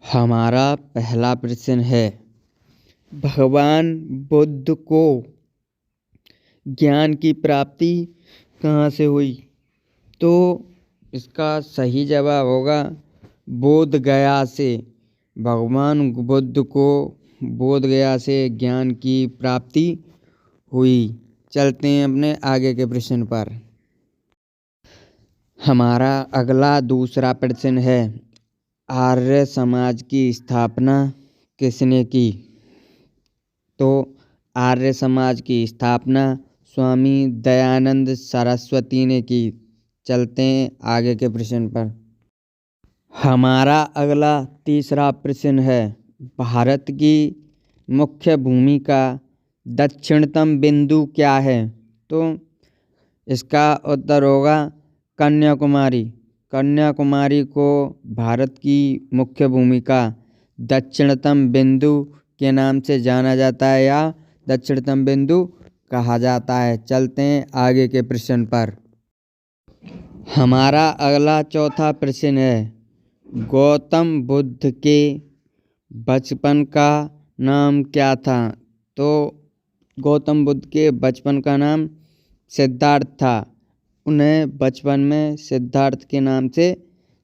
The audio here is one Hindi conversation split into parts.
हमारा पहला प्रश्न है, भगवान बुद्ध को ज्ञान की प्राप्ति कहाँ से हुई? तो इसका सही जवाब होगा बोध गया से। भगवान बुद्ध को बोध गया से ज्ञान की प्राप्ति हुई। चलते हैं अपने आगे के प्रश्न पर। हमारा अगला दूसरा प्रश्न है, आर्य समाज की स्थापना किसने की? तो आर्य समाज की स्थापना स्वामी दयानंद सरस्वती ने की। चलते हैं आगे के प्रश्न पर। हमारा अगला तीसरा प्रश्न है, भारत की मुख्य भूमि का दक्षिणतम बिंदु क्या है? तो इसका उत्तर होगा कन्याकुमारी। कन्याकुमारी को भारत की मुख्य भूमि का दक्षिणतम बिंदु के नाम से जाना जाता है या दक्षिणतम बिंदु कहा जाता है। चलते हैं आगे के प्रश्न पर। हमारा अगला चौथा प्रश्न है, गौतम बुद्ध के बचपन का नाम क्या था? तो गौतम बुद्ध के बचपन का नाम सिद्धार्थ था। उन्हें बचपन में सिद्धार्थ के नाम से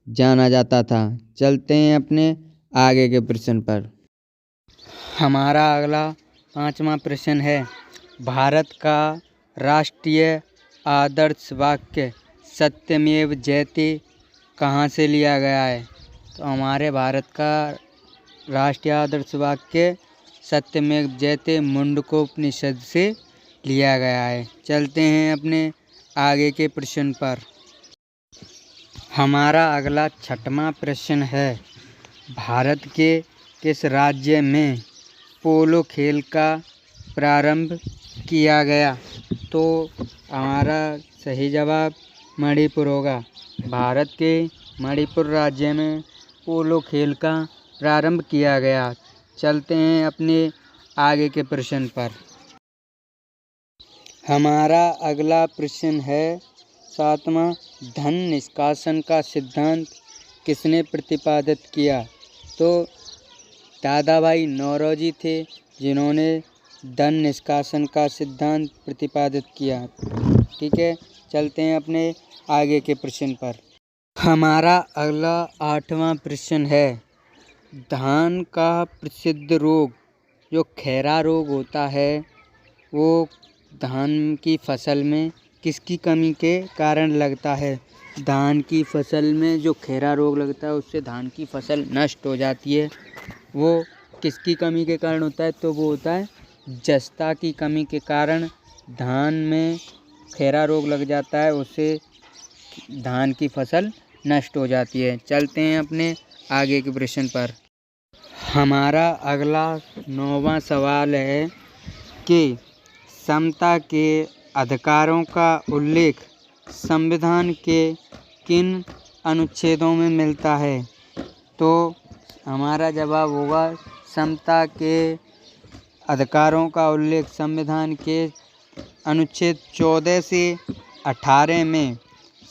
जाना जाता था। चलते हैं अपने आगे के प्रश्न पर। हमारा अगला पांचवा प्रश्न है, भारत का राष्ट्रीय आदर्श वाक्य सत्यमेव जयते कहाँ से लिया गया है? तो हमारे भारत का राष्ट्रीय आदर्श वाक्य सत्यमेव जयते मुंडकोपनिषद से लिया गया है। चलते हैं अपने आगे के प्रश्न पर। हमारा अगला छठवां प्रश्न है, भारत के किस राज्य में पोलो खेल का प्रारंभ किया गया? तो हमारा सही जवाब मणिपुर होगा। भारत के मणिपुर राज्य में पोलो खेल का प्रारंभ किया गया। चलते हैं अपने आगे के प्रश्न पर। हमारा अगला प्रश्न है सातवां, धन निष्कासन का सिद्धांत किसने प्रतिपादित किया? तो दादाभाई नौरोजी थे जिन्होंने धन निष्कासन का सिद्धांत प्रतिपादित किया। ठीक है, चलते हैं अपने आगे के प्रश्न पर। हमारा अगला आठवां प्रश्न है, धान का प्रसिद्ध रोग जो खैरा रोग होता है वो धान की फसल में किसकी कमी के कारण लगता है? धान की फसल में जो खैरा रोग लगता है उससे धान की फसल नष्ट हो जाती है। वो किसकी कमी के कारण होता है? तो वो होता है जस्ता की कमी के कारण धान में खैरा रोग लग जाता है, उससे धान की फसल नष्ट हो जाती है। चलते हैं अपने आगे के प्रश्न पर। हमारा अगला 9वां सवाल है कि समता के अधिकारों का उल्लेख संविधान के किन अनुच्छेदों में मिलता है? तो हमारा जवाब होगा समता के अधिकारों का उल्लेख संविधान के अनुच्छेद 14 से 18 में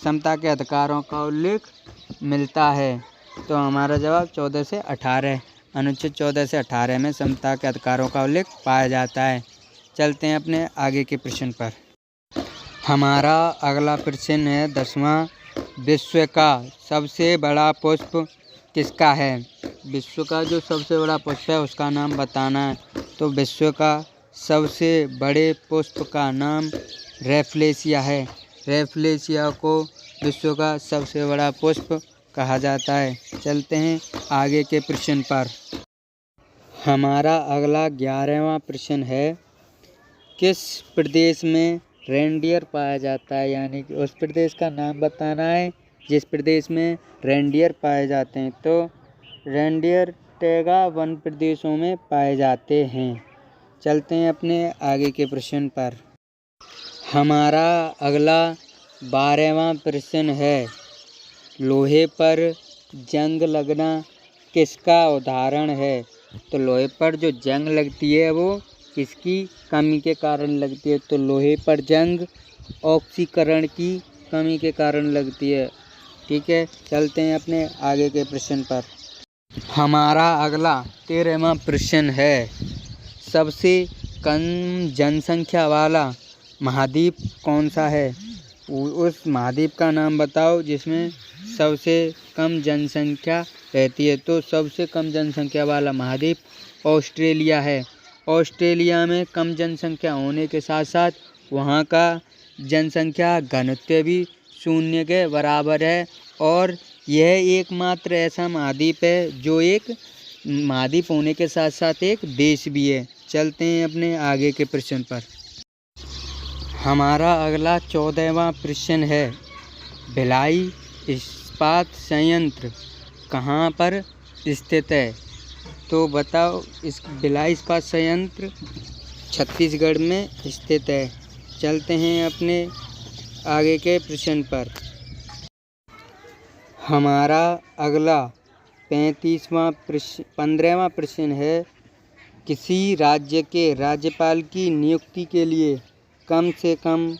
समता के अधिकारों का उल्लेख मिलता है। तो हमारा जवाब 14 से 18 अनुच्छेद 14 से 18 में समता के अधिकारों का उल्लेख पाया जाता है। चलते हैं अपने आगे के प्रश्न पर। हमारा अगला प्रश्न है 10वां, विश्व का सबसे बड़ा पुष्प किसका है? विश्व का जो सबसे बड़ा पुष्प है उसका नाम बताना है। तो विश्व का सबसे बड़े पुष्प का नाम रैफ्लेशिया है। रैफ्लेशिया को विश्व का सबसे बड़ा पुष्प कहा जाता है। चलते हैं आगे के प्रश्न पर। हमारा अगला 11वां प्रश्न है, किस प्रदेश में रेंडियर पाया जाता है? यानी कि उस प्रदेश का नाम बताना है जिस प्रदेश में रेंडियर पाए जाते हैं। तो रेंडियर टैगा वन प्रदेशों में पाए जाते हैं। चलते हैं अपने आगे के प्रश्न पर। हमारा अगला 12वां प्रश्न है, लोहे पर जंग लगना किसका उदाहरण है? तो लोहे पर जो जंग लगती है वो किसकी कमी के कारण लगती है? तो लोहे पर जंग ऑक्सीकरण की कमी के कारण लगती है। ठीक है, चलते हैं अपने आगे के प्रश्न पर। हमारा अगला 13वां प्रश्न है, सबसे कम जनसंख्या वाला महाद्वीप कौन सा है? उस महाद्वीप का नाम बताओ जिसमें सबसे कम जनसंख्या रहती है। तो सबसे कम जनसंख्या वाला महाद्वीप ऑस्ट्रेलिया है। ऑस्ट्रेलिया में कम जनसंख्या होने के साथ साथ वहाँ का जनसंख्या घनत्व भी 0 के बराबर है और यह एकमात्र ऐसा महाद्वीप है जो एक महाद्वीप होने के साथ साथ एक देश भी है। चलते हैं अपने आगे के प्रश्न पर। हमारा अगला 14वां प्रश्न है, भिलाई इस्पात संयंत्र कहाँ पर स्थित है? तो बताओ, इस भिलाई इस्पात संयंत्र छत्तीसगढ़ में स्थित है। चलते हैं अपने आगे के प्रश्न पर। हमारा अगला 15वां प्रश्न है, किसी राज्य के राज्यपाल की नियुक्ति के लिए कम से कम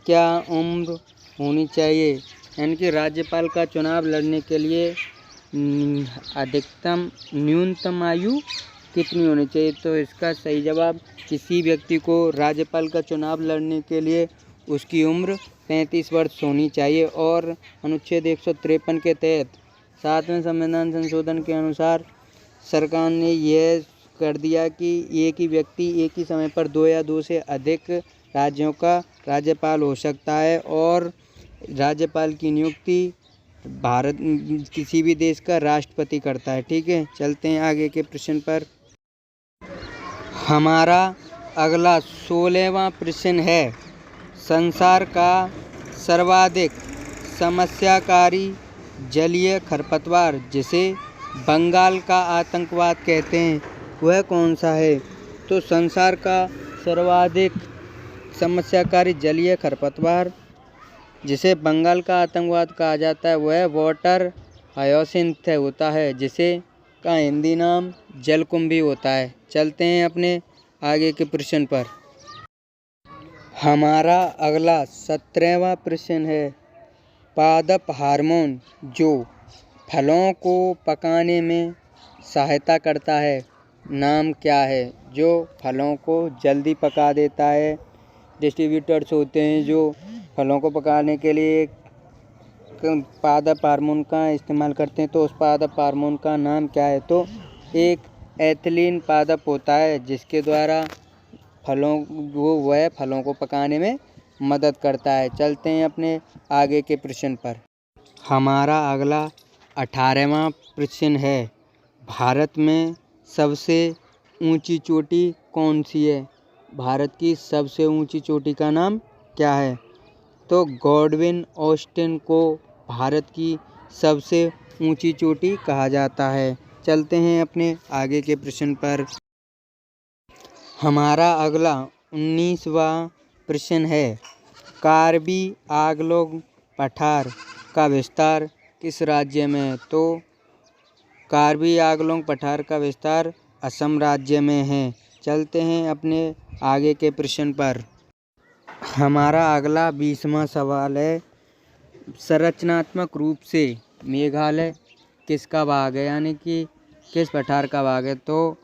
क्या उम्र होनी चाहिए? यानी कि राज्यपाल का चुनाव लड़ने के लिए अधिकतम न्यूनतम आयु कितनी होनी चाहिए? तो इसका सही जवाब, किसी व्यक्ति को राज्यपाल का चुनाव लड़ने के लिए उसकी उम्र 35 वर्ष होनी चाहिए और अनुच्छेद 153 के तहत 7वें संविधान संशोधन के अनुसार सरकार ने यह कर दिया कि एक ही व्यक्ति एक ही समय पर 2 या 2 से अधिक राज्यों का राज्यपाल हो सकता है और राज्यपाल की नियुक्ति भारत किसी भी देश का राष्ट्रपति करता है। ठीक है, चलते हैं आगे के प्रश्न पर। हमारा अगला 16वां प्रश्न है, संसार का सर्वाधिक समस्याकारी जलीय खरपतवार जिसे बंगाल का आतंकवाद कहते हैं वह कौन सा है? तो संसार का सर्वाधिक समस्याकारी जलीय खरपतवार जिसे बंगाल का आतंकवाद कहा जाता है वह वाटर हायोसिंथ होता है, जिसे का हिंदी नाम जलकुंभी होता है। चलते हैं अपने आगे के प्रश्न पर। हमारा अगला 17वां प्रश्न है, पादप हार्मोन जो फलों को पकाने में सहायता करता है नाम क्या है? जो फलों को जल्दी पका देता है। डिस्ट्रीब्यूटर्स होते हैं जो फलों को पकाने के लिए पादप हार्मोन का इस्तेमाल करते हैं, तो उस पादप हार्मोन का नाम क्या है? तो एक एथिलीन पादप होता है जिसके द्वारा वह फलों को पकाने में मदद करता है। चलते हैं अपने आगे के प्रश्न पर। हमारा अगला 18वां प्रश्न है, भारत में सबसे ऊंची चोटी कौन सी है? भारत की सबसे ऊंची चोटी का नाम क्या है? तो गॉडविन ऑस्टिन को भारत की सबसे ऊंची चोटी कहा जाता है। चलते हैं अपने आगे के प्रश्न पर। हमारा अगला 19वां प्रश्न है, कार्बी आंगलोंग पठार का विस्तार किस राज्य में है? तो कार्बी आंगलोंग पठार का विस्तार असम राज्य में है। चलते हैं अपने आगे के प्रश्न पर। हमारा अगला 20वां सवाल है, संरचनात्मक रूप से मेघालय किसका भाग है? यानी कि किस पठार का भाग है? तो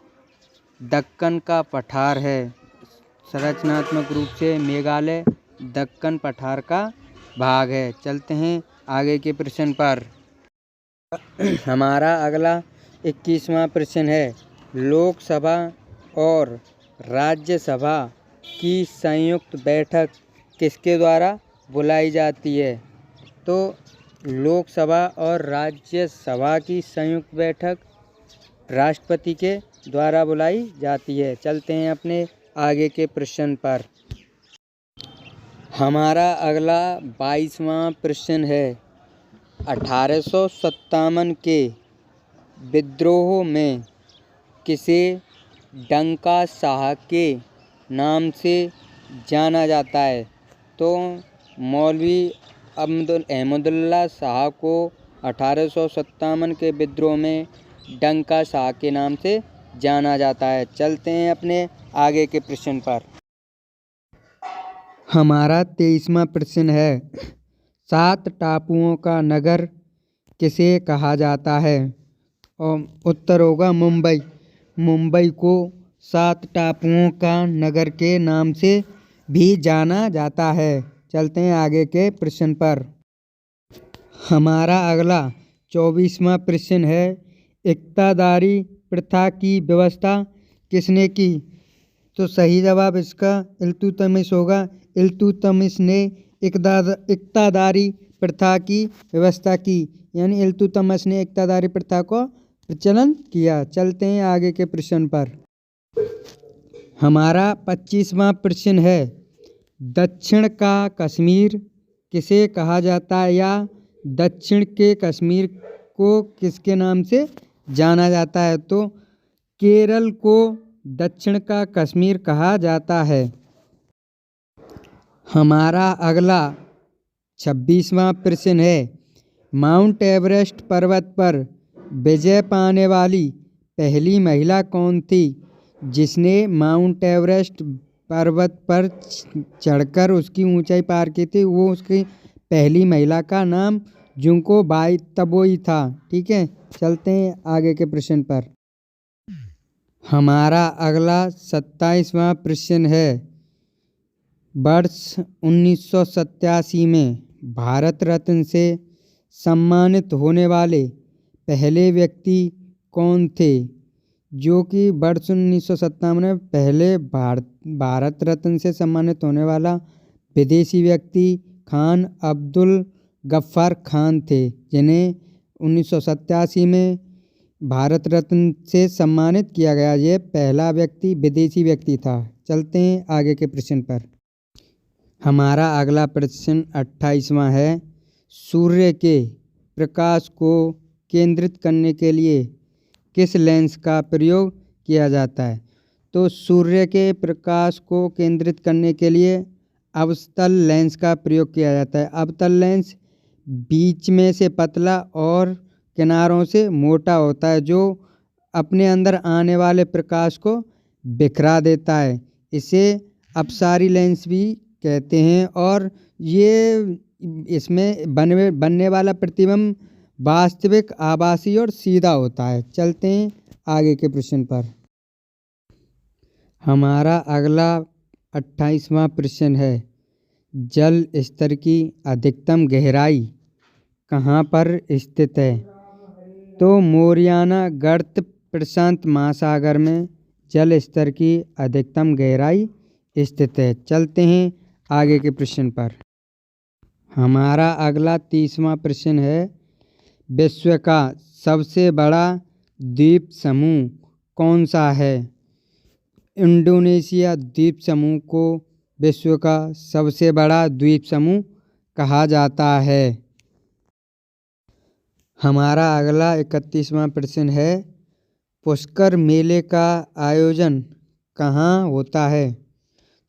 दक्कन का पठार है। संरचनात्मक रूप से मेघालय दक्कन पठार का भाग है। चलते हैं आगे के प्रश्न पर। हमारा अगला 21वां प्रश्न है, लोकसभा और राज्यसभा की संयुक्त बैठक किसके द्वारा बुलाई जाती है? तो लोकसभा और राज्यसभा की संयुक्त बैठक राष्ट्रपति के द्वारा बुलाई जाती है। चलते हैं अपने आगे के प्रश्न पर। हमारा अगला 22वां प्रश्न है, 1857 के विद्रोह में किसे डंका शाह के नाम से जाना जाता है? तो मौलवी अहमदुल्ला शाह को 1857 के विद्रोह में डंका शाह के नाम से जाना जाता है। चलते हैं अपने आगे के प्रश्न पर। हमारा 23वां प्रश्न है, 7 टापुओं का नगर किसे कहा जाता है? और उत्तर होगा मुंबई। मुंबई को 7 टापुओं का नगर के नाम से भी जाना जाता है। चलते हैं आगे के प्रश्न पर। हमारा अगला 24वां प्रश्न है, इक्तादारी प्रथा की व्यवस्था किसने की? तो सही जवाब इसका इल्तुतमिश होगा। इल्तुतमिश ने इक्तादारी प्रथा की व्यवस्था की, यानी इल्तुतमिश ने इक्तादारी प्रथा को प्रचलन किया। चलते हैं आगे के प्रश्न पर। हमारा 25वां प्रश्न है, दक्षिण का कश्मीर किसे कहा जाता है, या दक्षिण के कश्मीर को किसके नाम से जाना जाता है? तो केरल को दक्षिण का कश्मीर कहा जाता है। हमारा अगला 26वां प्रश्न है, माउंट एवरेस्ट पर्वत पर विजय पाने वाली पहली महिला कौन थी? जिसने माउंट एवरेस्ट पर्वत पर चढ़कर उसकी ऊंचाई पार की थी, वो उसकी पहली महिला का नाम जुंको बाई तबोई था। ठीक है, चलते हैं आगे के प्रश्न पर। हमारा अगला 27वां प्रश्न है, वर्ष 1987 में भारत रत्न से सम्मानित होने वाले पहले व्यक्ति कौन थे? जो कि वर्ष 1957 में पहले भारत रत्न से सम्मानित होने वाला विदेशी व्यक्ति खान अब्दुल गफ्फार खान थे, जिन्हें 1987 में भारत रत्न से सम्मानित किया गया। ये पहला व्यक्ति विदेशी व्यक्ति था। चलते हैं आगे के प्रश्न पर। हमारा अगला प्रश्न 28वां है, सूर्य के प्रकाश को केंद्रित करने के लिए किस लेंस का प्रयोग किया जाता है? तो सूर्य के प्रकाश को केंद्रित करने के लिए अवतल लेंस का प्रयोग किया जाता है। अवतल लेंस बीच में से पतला और किनारों से मोटा होता है, जो अपने अंदर आने वाले प्रकाश को बिखरा देता है। इसे अपसारी लेंस भी कहते हैं, और ये इसमें बनने वाला प्रतिबिंब वास्तविक, आभासी और सीधा होता है। चलते हैं आगे के प्रश्न पर। हमारा अगला 28वां प्रश्न है, जल स्तर की अधिकतम गहराई कहाँ पर स्थित है? तो मोरियाना गर्त प्रशांत महासागर में जल स्तर की अधिकतम गहराई स्थित है। चलते हैं आगे के प्रश्न पर। हमारा अगला 30वां प्रश्न है, विश्व का सबसे बड़ा द्वीप समूह कौन सा है? इंडोनेशिया द्वीप समूह को विश्व का सबसे बड़ा द्वीप समूह कहा जाता है। हमारा अगला 31वां प्रश्न है, पुष्कर मेले का आयोजन कहाँ होता है?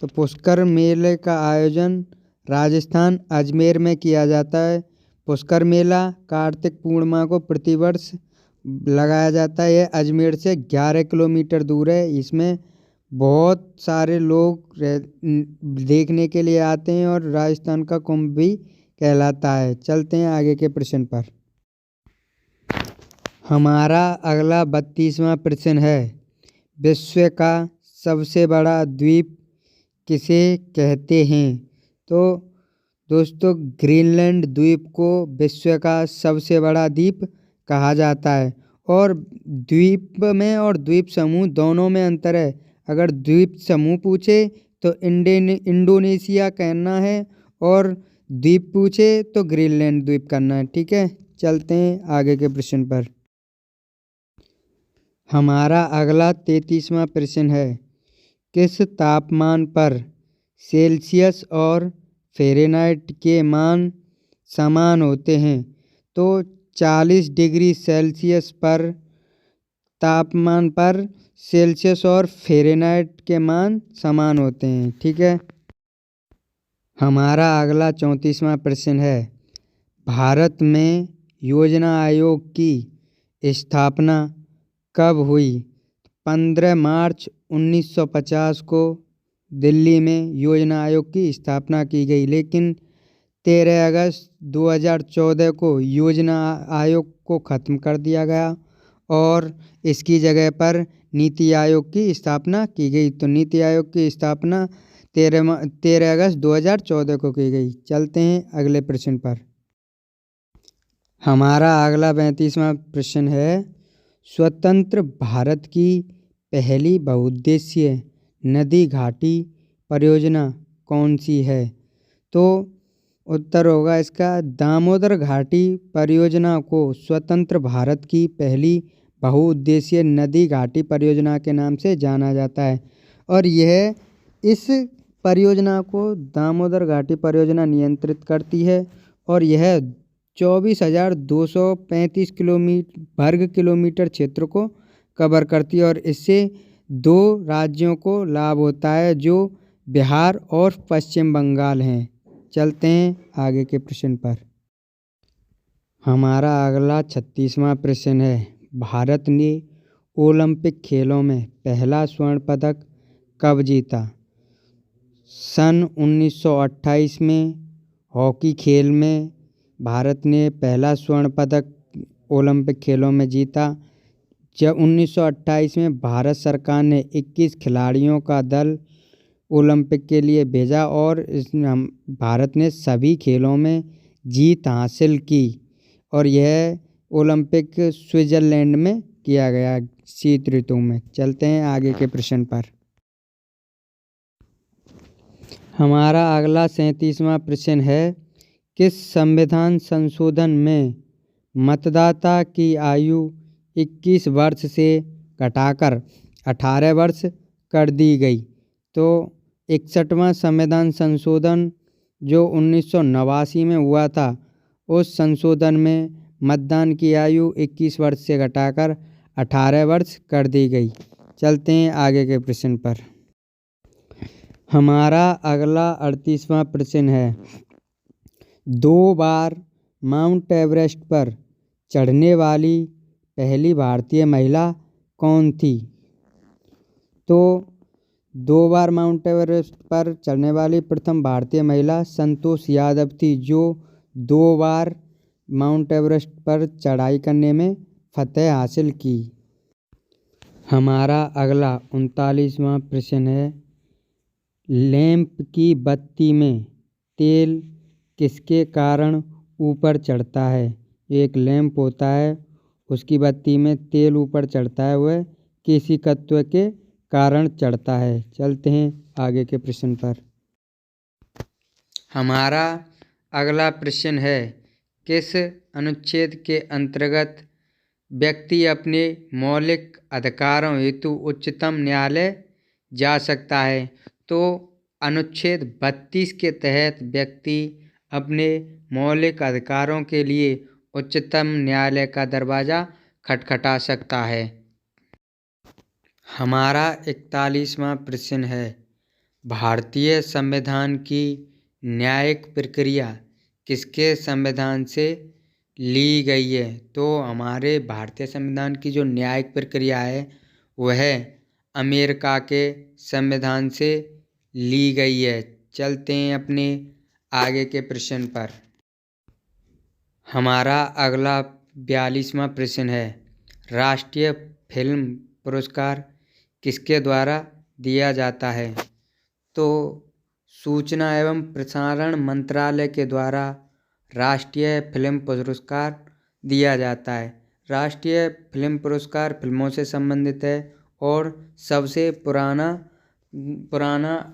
तो पुष्कर मेले का आयोजन राजस्थान अजमेर में किया जाता है। पुष्कर मेला कार्तिक पूर्णिमा को प्रतिवर्ष लगाया जाता है। यह अजमेर से 11 किलोमीटर दूर है। इसमें बहुत सारे लोग देखने के लिए आते हैं, और राजस्थान का कुंभ भी कहलाता है। चलते हैं आगे के प्रश्न पर। हमारा अगला 32वां प्रश्न है, विश्व का सबसे बड़ा द्वीप किसे कहते हैं? तो दोस्तों, ग्रीनलैंड द्वीप को विश्व का सबसे बड़ा द्वीप कहा जाता है। और द्वीप में और द्वीप समूह दोनों में अंतर है। अगर द्वीप समूह पूछे तो इंडोनेशिया कहना है, और द्वीप पूछे तो ग्रीनलैंड द्वीप करना है। ठीक है, चलते हैं आगे के प्रश्न पर। हमारा अगला 33वां प्रश्न है, किस तापमान पर सेल्सियस और फ़ारेनहाइट के मान समान होते हैं? तो 40 डिग्री सेल्सियस पर तापमान पर सेल्सियस और फ़ारेनहाइट के मान समान होते हैं। ठीक है। हमारा अगला 34वां प्रश्न है, भारत में योजना आयोग की स्थापना कब हुई? 15 मार्च 1950 को दिल्ली में योजना आयोग की स्थापना की गई, लेकिन 13 अगस्त 2014 को योजना आयोग को ख़त्म कर दिया गया, और इसकी जगह पर नीति आयोग की स्थापना की गई। तो नीति आयोग की स्थापना 13 अगस्त 2014 को की गई। चलते हैं अगले प्रश्न पर। हमारा अगला 35वां प्रश्न है, स्वतंत्र भारत की पहली बहुउद्देशीय नदी घाटी परियोजना कौन सी है? तो उत्तर होगा इसका दामोदर घाटी परियोजना को स्वतंत्र भारत की पहली बहुउद्देशीय नदी घाटी परियोजना के नाम से जाना जाता है। और यह इस परियोजना को दामोदर घाटी परियोजना नियंत्रित करती है और यह 24,235 वर्ग किलोमीटर क्षेत्र को कवर करती है और इससे 2 राज्यों को लाभ होता है जो बिहार और पश्चिम बंगाल हैं। चलते हैं आगे के प्रश्न पर। हमारा अगला 36वां प्रश्न है, भारत ने ओलंपिक खेलों में पहला स्वर्ण पदक कब जीता? सन 1928 में हॉकी खेल में भारत ने पहला स्वर्ण पदक ओलंपिक खेलों में जीता। जब 1928 में भारत सरकार ने 21 खिलाड़ियों का दल ओलंपिक के लिए भेजा और भारत ने सभी खेलों में जीत हासिल की और यह ओलंपिक स्विट्जरलैंड में किया गया शीत ऋतु में। चलते हैं आगे के प्रश्न पर। हमारा अगला 37वां प्रश्न है, किस संविधान संशोधन में मतदाता की आयु 21 वर्ष से घटाकर 18 वर्ष कर दी गई? तो 61वां संविधान संशोधन जो 1989 में हुआ था, उस संशोधन में मतदान की आयु 21 वर्ष से घटाकर 18 वर्ष कर दी गई। चलते हैं आगे के प्रश्न पर। हमारा अगला 38वां प्रश्न है, 2 बार माउंट एवरेस्ट पर चढ़ने वाली पहली भारतीय महिला कौन थी? तो 2 बार माउंट एवरेस्ट पर चढ़ने वाली प्रथम भारतीय महिला संतोष यादव थी, जो 2 बार माउंट एवरेस्ट पर चढ़ाई करने में फतह हासिल की। हमारा अगला 39वां प्रश्न है, लैंप की बत्ती में तेल किसके कारण ऊपर चढ़ता है? एक लैंप होता है, उसकी बत्ती में तेल ऊपर चढ़ता है, वह किसी तत्व के कारण चढ़ता है। चलते हैं आगे के प्रश्न पर। हमारा अगला प्रश्न है, किस अनुच्छेद के अंतर्गत व्यक्ति अपने मौलिक अधिकारों हेतु उच्चतम न्यायालय जा सकता है? तो अनुच्छेद 32 के तहत व्यक्ति अपने मौलिक अधिकारों के लिए उच्चतम न्यायालय का दरवाज़ा खटखटा सकता है। हमारा 41वां प्रश्न है, भारतीय संविधान की न्यायिक प्रक्रिया किसके संविधान से ली गई है? तो हमारे भारतीय संविधान की जो न्यायिक प्रक्रिया है वह अमेरिका के संविधान से ली गई है। चलते हैं अपने आगे के प्रश्न पर। हमारा अगला 42वां प्रश्न है, राष्ट्रीय फिल्म पुरस्कार किसके द्वारा दिया जाता है? तो सूचना एवं प्रसारण मंत्रालय के द्वारा राष्ट्रीय फिल्म पुरस्कार दिया जाता है। राष्ट्रीय फिल्म पुरस्कार फिल्मों से संबंधित है और सबसे पुराना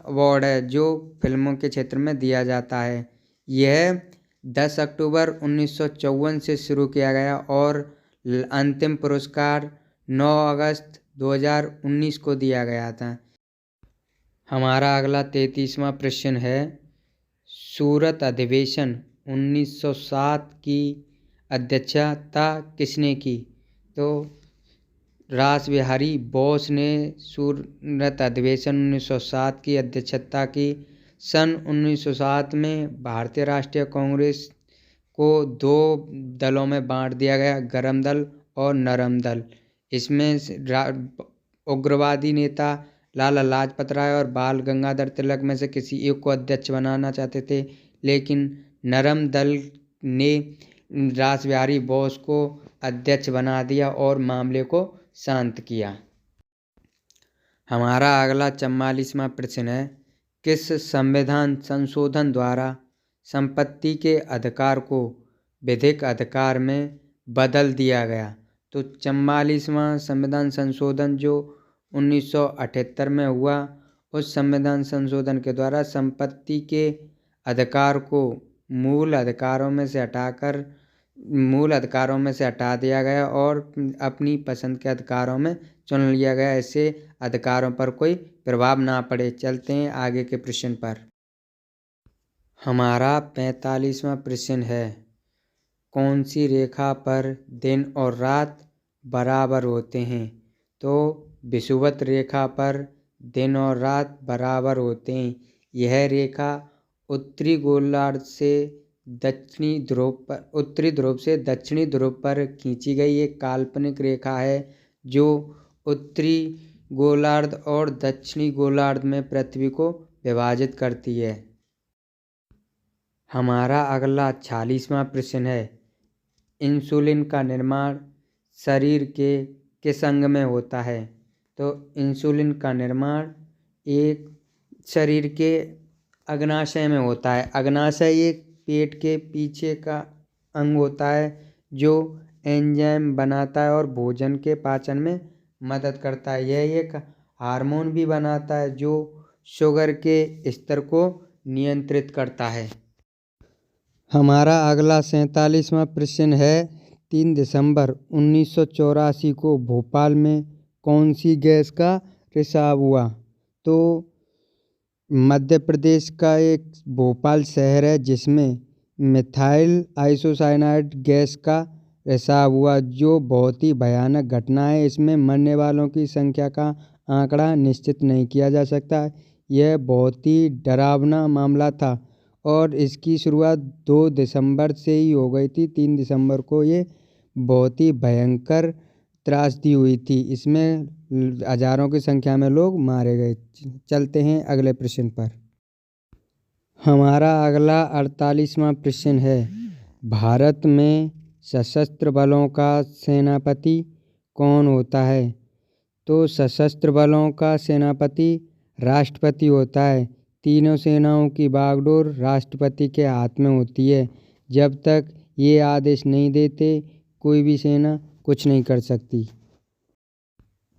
अवार्ड है जो फिल्मों के क्षेत्र में दिया जाता है। यह 10 अक्टूबर 1954 से शुरू किया गया और अंतिम पुरस्कार 9 अगस्त 2019 को दिया गया था। हमारा अगला 33वां प्रश्न है, सूरत अधिवेशन 1907 की अध्यक्षता किसने की? तो रास बिहारी बोस ने सूरत अधिवेशन 1907 की अध्यक्षता की। सन 1907 में भारतीय राष्ट्रीय कांग्रेस को 2 दलों में बांट दिया गया, गरम दल और नरम दल। इसमें उग्रवादी नेता लाला लाजपत राय और बाल गंगाधर तिलक में से किसी एक को अध्यक्ष बनाना चाहते थे, लेकिन नरम दल ने रास बिहारी बोस को अध्यक्ष बना दिया और मामले को शांत किया। हमारा अगला 44वां प्रश्न है, किस संविधान संशोधन द्वारा संपत्ति के अधिकार को विधिक अधिकार में बदल दिया गया? तो 44वां संविधान संशोधन जो 1978 में हुआ, उस संविधान संशोधन के द्वारा संपत्ति के अधिकार को मूल अधिकारों में से हटा दिया गया और अपनी पसंद के अधिकारों में चुन लिया गया। इससे अधिकारों पर कोई प्रभाव ना पड़े। चलते हैं आगे के प्रश्न पर। हमारा 45वां प्रश्न है, कौन सी रेखा पर दिन और रात बराबर होते हैं? तो विषुवत रेखा पर दिन और रात बराबर होते हैं। यह रेखा उत्तरी गोलार्ध से उत्तरी ध्रुव से दक्षिणी ध्रुव पर खींची गई एक काल्पनिक रेखा है जो उत्तरी गोलार्ध और दक्षिणी गोलार्ध में पृथ्वी को विभाजित करती है। हमारा अगला 46वां प्रश्न है, इंसुलिन का निर्माण शरीर के किस अंग में होता है? तो इंसुलिन का निर्माण एक शरीर के अग्नाशय में होता है। अग्नाशय एक पेट के पीछे का अंग होता है जो एंजाइम बनाता है और भोजन के पाचन में मदद करता है। यह एक हार्मोन भी बनाता है जो शुगर के स्तर को नियंत्रित करता है। हमारा अगला 47वां प्रश्न है, 3 दिसंबर 1984 को भोपाल में कौन सी गैस का रिसाव हुआ? तो मध्य प्रदेश का एक भोपाल शहर है जिसमें मिथाइल आइसोसाइनाइड गैस का रिसाव हुआ जो बहुत ही भयानक घटना है। इसमें मरने वालों की संख्या का आंकड़ा निश्चित नहीं किया जा सकता। यह बहुत ही डरावना मामला था और इसकी शुरुआत 2 दिसंबर से ही हो गई थी। 3 दिसंबर को ये बहुत ही भयंकर त्रासदी हुई थी। इसमें हजारों की संख्या में लोग मारे गए। चलते हैं अगले प्रश्न पर। हमारा अगला 48वां प्रश्न है, भारत में सशस्त्र बलों का सेनापति कौन होता है? तो सशस्त्र बलों का सेनापति राष्ट्रपति होता है। तीनों सेनाओं की बागडोर राष्ट्रपति के हाथ में होती है। जब तक ये आदेश नहीं देते कोई भी सेना कुछ नहीं कर सकती।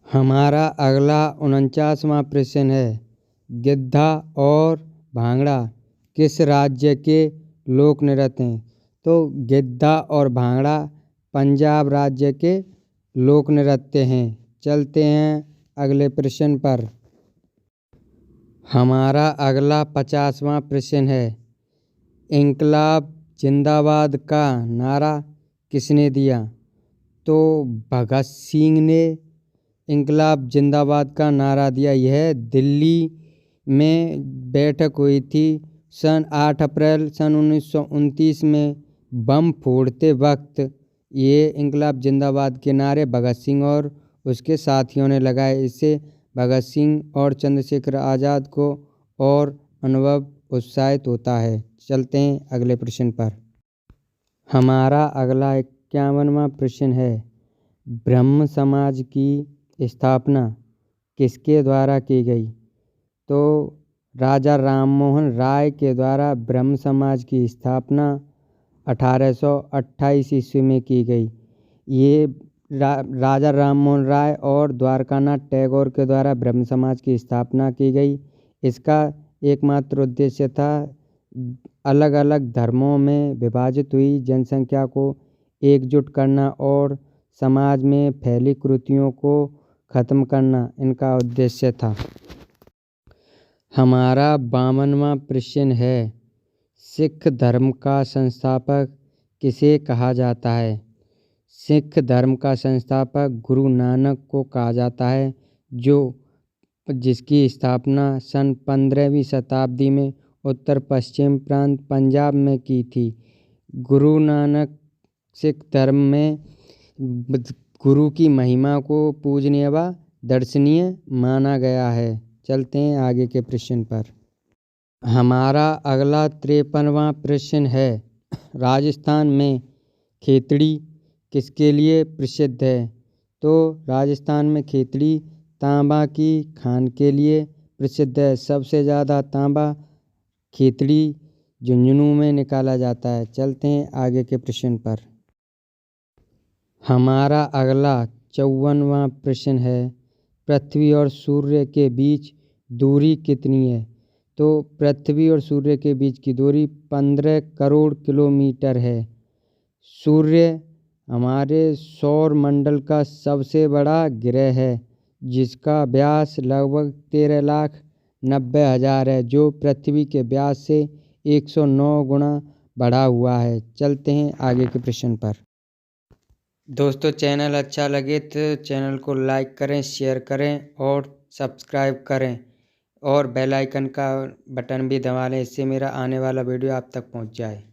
हमारा अगला 49वां प्रश्न है, गिद्धा और भांगड़ा किस राज्य के लोक नृत्य हैं? तो गिद्धा और भांगड़ा पंजाब राज्य के लोक नृत्य हैं। चलते हैं अगले प्रश्न पर। हमारा अगला 50वां प्रश्न है, इंकलाब जिंदाबाद का नारा किसने दिया? तो भगत सिंह ने इंकलाब जिंदाबाद का नारा दिया। यह दिल्ली में बैठक हुई थी सन 8 अप्रैल सन 1929 में। बम फोड़ते वक्त ये इंकलाब जिंदाबाद के नारे भगत सिंह और उसके साथियों ने लगाए। इससे भगत सिंह और चंद्रशेखर आज़ाद को और अनुभव उत्साहित होता है। चलते हैं अगले प्रश्न पर। हमारा अगला 51वां प्रश्न है, ब्रह्म समाज की स्थापना किसके द्वारा की गई? तो राजा राममोहन राय के द्वारा ब्रह्म समाज की स्थापना 1828 ईस्वी में की गई। ये राजा राममोहन राय और द्वारकानाथ टैगोर के द्वारा ब्रह्म समाज की स्थापना की गई। इसका एकमात्र उद्देश्य था अलग अलग धर्मों में विभाजित हुई जनसंख्या को एकजुट करना और समाज में फैली कुरीतियों को खत्म करना इनका उद्देश्य था। हमारा 52वां प्रश्न है, सिख धर्म का संस्थापक किसे कहा जाता है? सिख धर्म का संस्थापक गुरु नानक को कहा जाता है जिसकी स्थापना सन 15वीं शताब्दी में उत्तर पश्चिम प्रांत पंजाब में की थी। गुरु नानक सिख धर्म में गुरु की महिमा को पूजनीय व दर्शनीय माना गया है। चलते हैं आगे के प्रश्न पर। हमारा अगला 53वां प्रश्न है, राजस्थान में खेतड़ी किसके लिए प्रसिद्ध है? तो राजस्थान में खेतड़ी तांबा की खान के लिए प्रसिद्ध है। सबसे ज़्यादा तांबा खेतड़ी झुंझुनू में निकाला जाता है। चलते हैं आगे के प्रश्न पर। हमारा अगला 54वां प्रश्न है, पृथ्वी और सूर्य के बीच दूरी कितनी है? तो पृथ्वी और सूर्य के बीच की दूरी 15 करोड़ किलोमीटर है। सूर्य हमारे सौर मंडल का सबसे बड़ा ग्रह है, जिसका व्यास लगभग 13,90,000 है, जो पृथ्वी के व्यास से 109 गुना बढ़ा हुआ है। चलते हैं आगे के प्रश्न पर। दोस्तों, चैनल अच्छा लगे तो चैनल को लाइक करें, शेयर करें और सब्सक्राइब करें और बेल आइकन का बटन भी दबा लें, इससे मेरा आने वाला वीडियो आप तक पहुंच जाए।